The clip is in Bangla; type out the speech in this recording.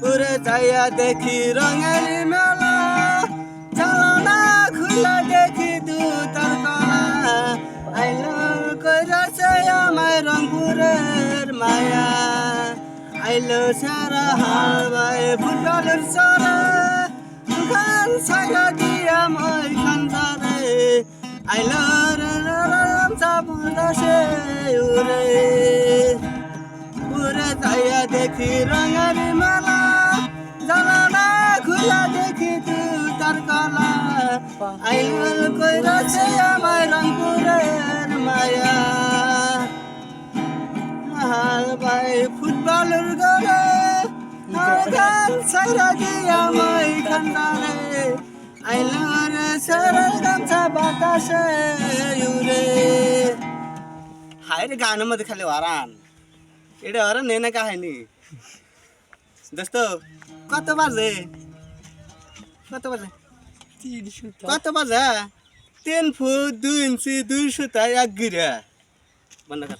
উড়ে যাইয়া দেখি রঙের মেলা, চালনা খুলে দেখি দুতার কলা। আইলো কইরাছে আমায় রংপুরের মায়া, আইলো সারা হাওয়ায় ফুটবলের চরে, খান ছায়া দিয়া মই খান ধরে। আইলো রে রামচা বুলাসে উড়ে, উড়ে যাইয়া দেখি রঙের মেলা, জানালা খুলা দেখি তার কলা। আইলো কইরাছে আমায় রংপুরের মায়া, হাল ভাই ফুটবলের গলে, আর গান সাইরা দিয়া মই খান্দারে। আইলো রে সারার গামছা বাতাসে উড়ে। হায় রে গানের মধ্যে খালি ওরান, এটা ওরা নে না কাহিনী। দোস্ত কত বাজে, কত বাজে, কত বাজে? 3 ফুট 2 ইঞ্চি 2 সুতা 1 গিরা। বন্ধ কর।